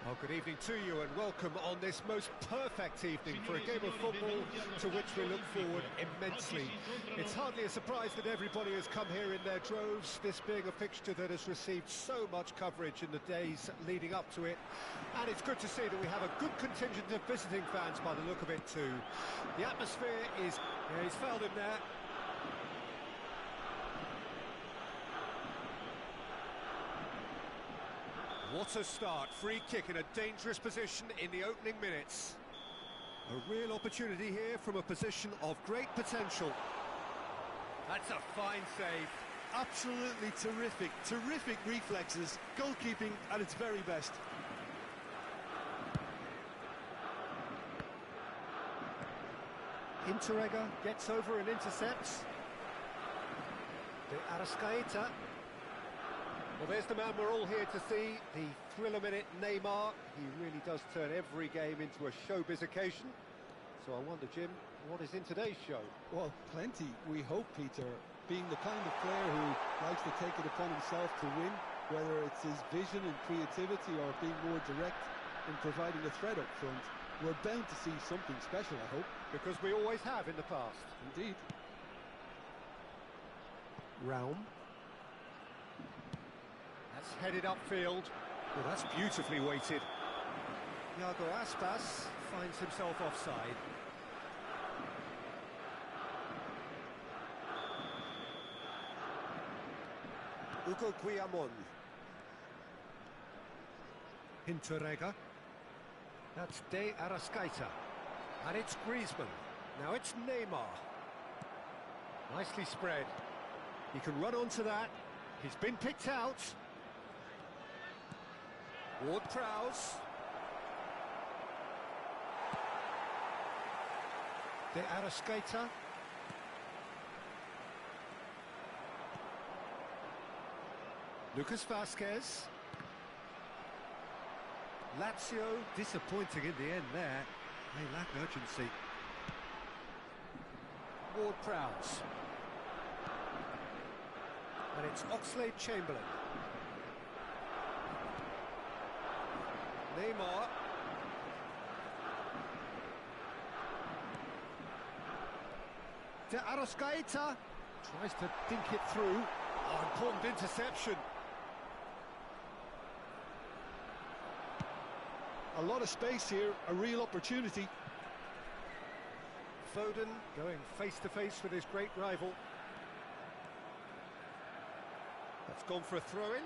Well, good evening to you and welcome on this most perfect evening for a game of football to which we look forward immensely. It's hardly a surprise that everybody has come here in their droves, this being a fixture that has received so much coverage in the days leading up to it. And it's good to see that we have a good contingent of visiting fans by the look of it too. The atmosphere is... Yeah, he's fouled him there. What a start, free kick in a dangerous position in the opening minutes. A real opportunity here from a position of great potential. That's a fine save. Absolutely terrific reflexes, goalkeeping at its very best. Interega gets over and intercepts. De Arrascaeta. Well, there's the man we're all here to see, the thriller-minute Neymar. He really does turn every game into a showbiz occasion. So I wonder, Jim, what is in today's show? Well, plenty, we hope, Peter. Being the kind of player who likes to take it upon himself to win, whether it's his vision and creativity or being more direct in providing a threat up front, we're bound to see something special, I hope. Because we always have in the past. Indeed. Raum. That's headed upfield. Well, that's beautifully weighted. Iago Aspas finds himself offside. Hugo Guillamon. Interega. That's De Arrascaeta. And it's Griezmann. Now it's Neymar. Nicely spread. He can run onto that. He's been picked out. Ward-Prowse. De Arrascaeta. Lucas Vazquez. Lazio disappointing in the end there. They lack urgency. Ward-Prowse. And it's Oxlade-Chamberlain. Neymar. De Arrascaeta tries to dink it through. Oh, important interception. A lot of space here, a real opportunity. Foden going face-to-face with his great rival. That's gone for a throw-in.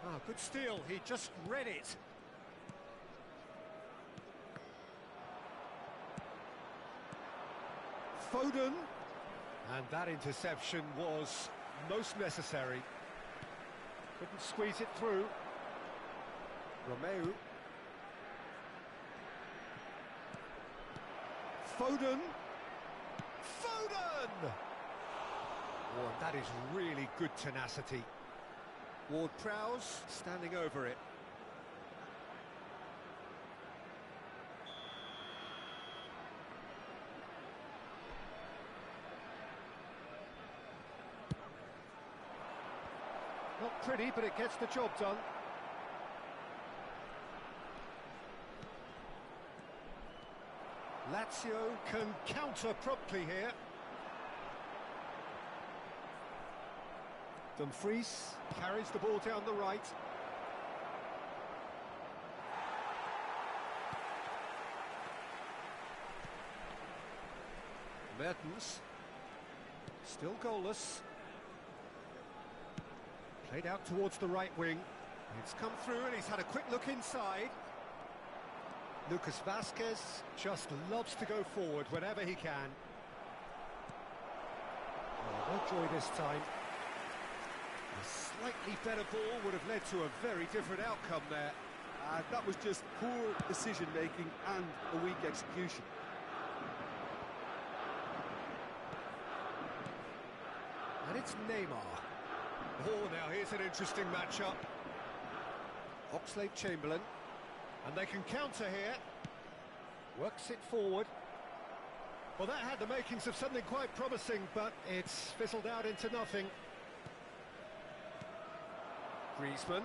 Ah, good steal, he just read it. Foden. And that interception was most necessary. Couldn't squeeze it through. Romeu. Foden. Foden! Oh, that is really good tenacity. Ward-Prowse standing over it. Not pretty, but it gets the job done. Lazio can counter promptly here. Dumfries carries the ball down the right. Mertens. Still goalless. Played out towards the right wing. It's come through and he's had a quick look inside. Lucas Vazquez just loves to go forward whenever he can. Oh, no joy this time. A slightly better ball would have led to a very different outcome there. That was just poor decision-making and a weak execution. And it's Neymar. Oh, now here's an interesting matchup. Oxlade-Chamberlain. And they can counter here. Works it forward. Well, that had the makings of something quite promising, but it's fizzled out into nothing. Griezmann.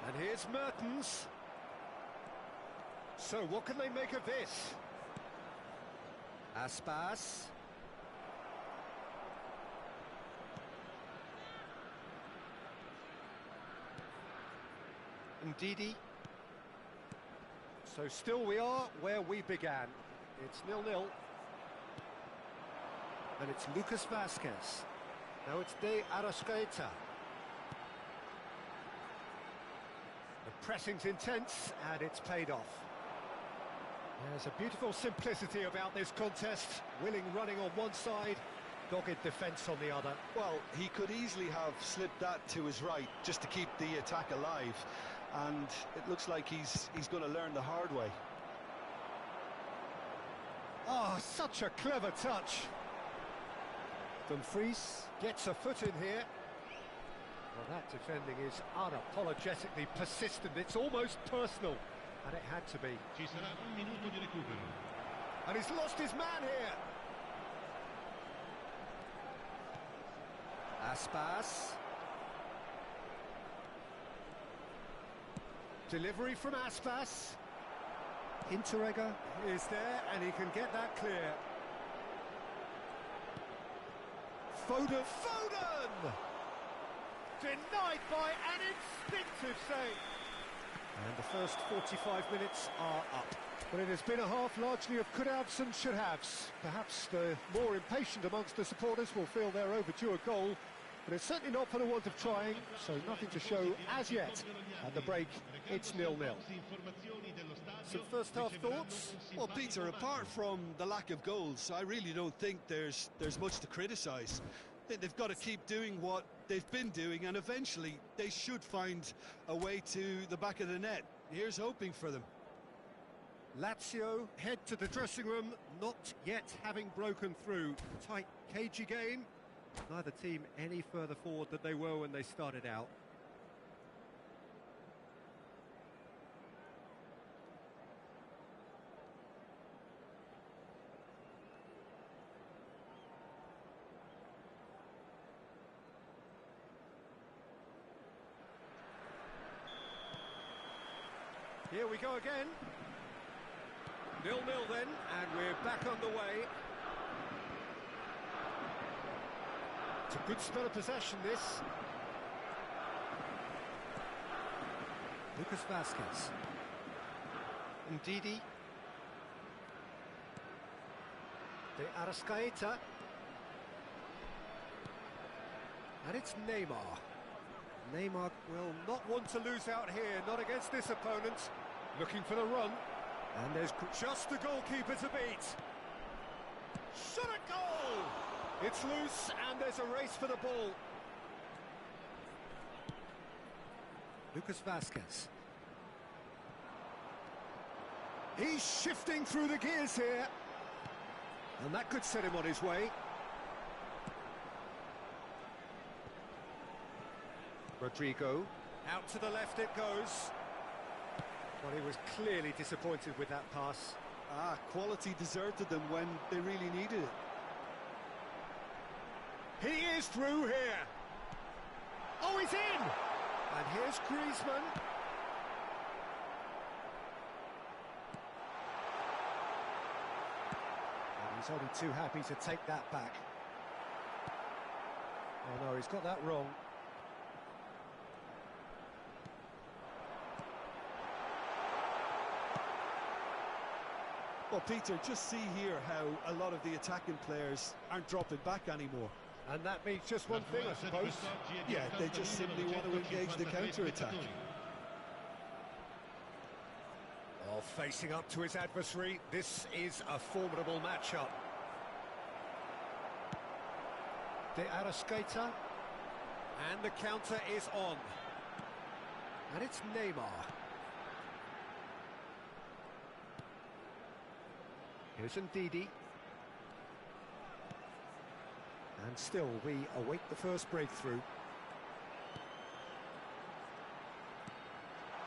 And here's Mertens. So what can they make of this? Aspas. Ndidi. So still we are where we began. It's 0-0. And it's Lucas Vazquez. Now it's De Arrascaeta. The pressing's intense and it's paid off. There's a beautiful simplicity about this contest. Willing running on one side, dogged defence on the other. Well, he could easily have slipped that to his right just to keep the attack alive. And it looks like he's going to learn the hard way. Oh, such a clever touch. Dumfries gets a foot in here. Well, that defending is unapologetically persistent. It's almost personal, and it had to be. And he's lost his man here. Aspas. Delivery from Aspas. Interega is there, and he can get that clear. Foden! Denied by an instinctive save. And the first 45 minutes are up. But it has been a half largely of could-haves and should-haves. Perhaps the more impatient amongst the supporters will feel they're overdue a goal, but it's certainly not for the want of trying, so nothing to show as yet. At the break, it's 0-0. Some first-half thoughts? Well, Peter, apart from the lack of goals, I really don't think there's much to criticise. They've got to keep doing what they've been doing, and eventually they should find a way to the back of the net. Here's hoping for them. Lazio head to the dressing room, not yet having broken through. Tight, cagey game. Neither team any further forward than they were when they started out. Here we go again. 0-0 then, and we're back underway. It's a good spell of possession, this. Lucas Vazquez. Ndidi. De Arrascaeta. And it's Neymar. Neymar will not want to lose out here, not against this opponent. Looking for the run. And there's just the goalkeeper to beat. Shot a goal! It's loose and there's a race for the ball. Lucas Vazquez. He's shifting through the gears here. And that could set him on his way. Rodrigo. Out to the left it goes. Well, he was clearly disappointed with that pass. Quality deserted them when they really needed it. He is through here. Oh, he's in! And here's Griezmann. And he's only too happy to take that back. Oh no, he's got that wrong. Well, Peter, just see here how a lot of the attacking players aren't dropping back anymore. And that means just one thing, I suppose. Yeah, they just simply want to engage the counter-attack. Oh, facing up to his adversary, this is a formidable matchup. De Arrascaeta. And the counter is on. And it's Neymar. Here's Ndidi. And still, we await the first breakthrough.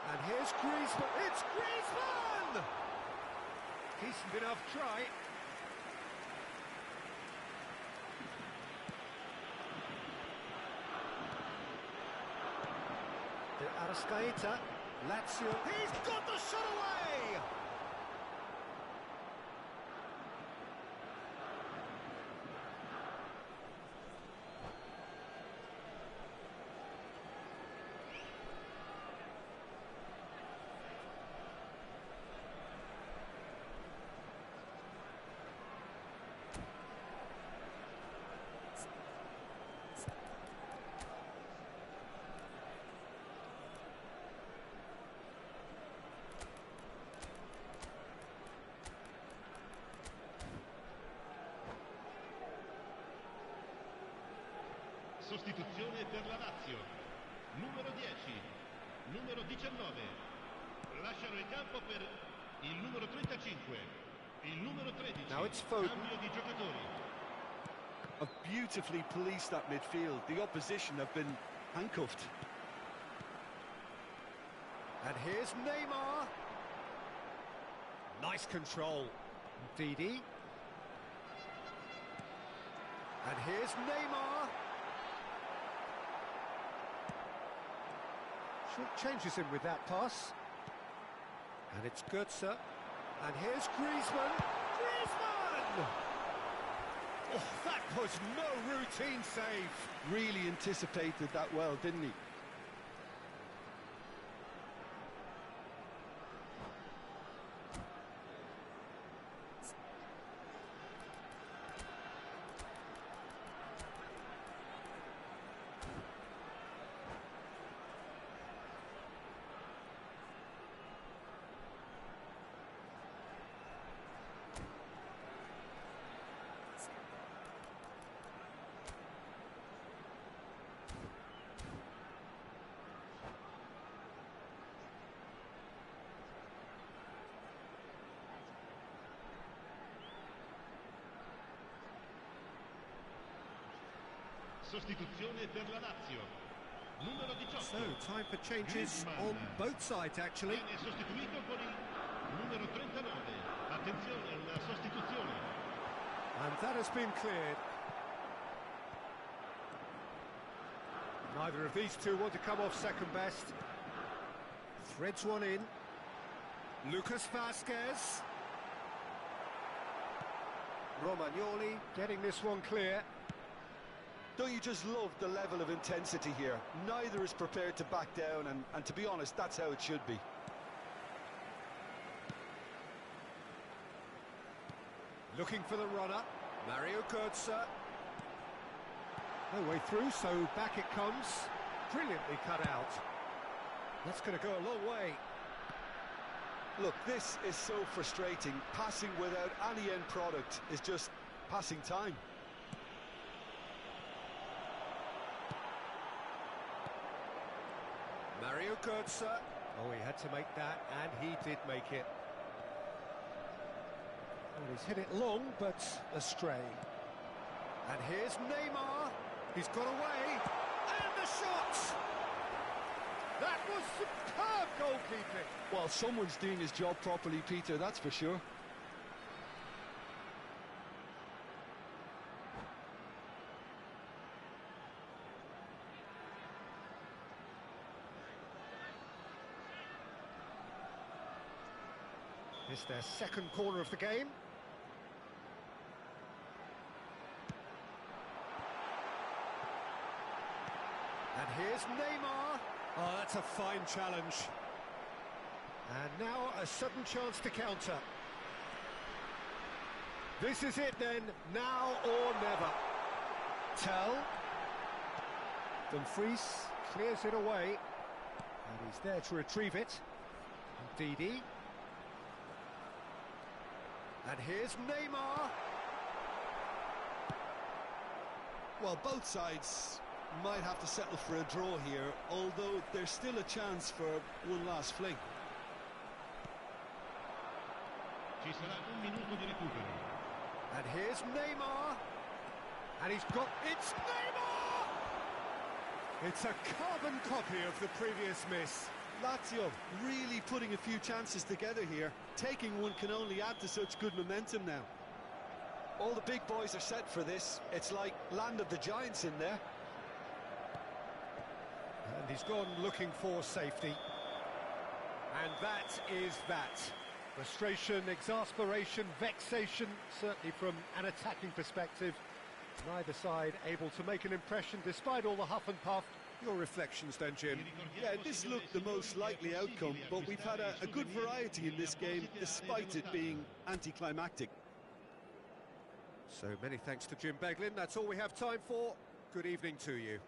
And here's Griezmann. It's Griezmann! Decent enough try. Arrascaeta, Lazio. He's got the shot away! Sostituzione per la Lazio. Numero 10, numero 19. Lasciano il campo per il numero 35, il numero 13. Now it's Foden. Cambio di giocatori. Have beautifully policed that midfield. The opposition have been handcuffed. And here's Neymar. Nice control. Didi. And here's Neymar. Changes him with that pass. And it's Götze. And here's Griezmann. Griezmann! Oh, that was no routine save. Really anticipated that well, didn't he? Sostituzione per la Lazio. Numero 18. So, time for changes Griezmann. on both sides, actually. Viene sostituito con il numero 39. Attenzione, una sostituzione. And that has been cleared. Neither of these two want to come off second best. Threads one in. Lucas Vazquez. Romagnoli getting this one clear. Don't you just love the level of intensity here? Neither is prepared to back down, and to be honest, that's how it should be. Looking for the runner. Mario Götze. No way through, so back it comes. Brilliantly cut out. That's going to go a long way. Look, this is so frustrating. Passing without any end product is just passing time. Mario Götze. Oh, he had to make that, and he did make it. Well, he's hit it long, but astray. And here's Neymar. He's got away. And the shot! That was superb goalkeeping. Well, someone's doing his job properly, Peter, that's for sure. It's their second corner of the game. And here's Neymar. Oh, that's a fine challenge. And now a sudden chance to counter. This is it then, now or never. Tell. Dumfries clears it away. And he's there to retrieve it. Didi. And here's Neymar. Well, both sides might have to settle for a draw here, although there's still a chance for one last fling. Ci sarà un minuto di recupero. And here's Neymar. And he's got... It's Neymar! It's a carbon copy of the previous miss. Lazio really putting a few chances together here. Taking one can only add to such good momentum now. All the big boys are set for this. It's like land of the giants in there. And he's gone looking for safety. And that is that. Frustration, exasperation, vexation, certainly from an attacking perspective. Neither side able to make an impression despite all the huff and puff. Your reflections then, Jim? Yeah, this looked the most likely outcome, but we've had a good variety in this game, despite it being anticlimactic. So many thanks to Jim Beglin. That's all we have time for. Good evening to you.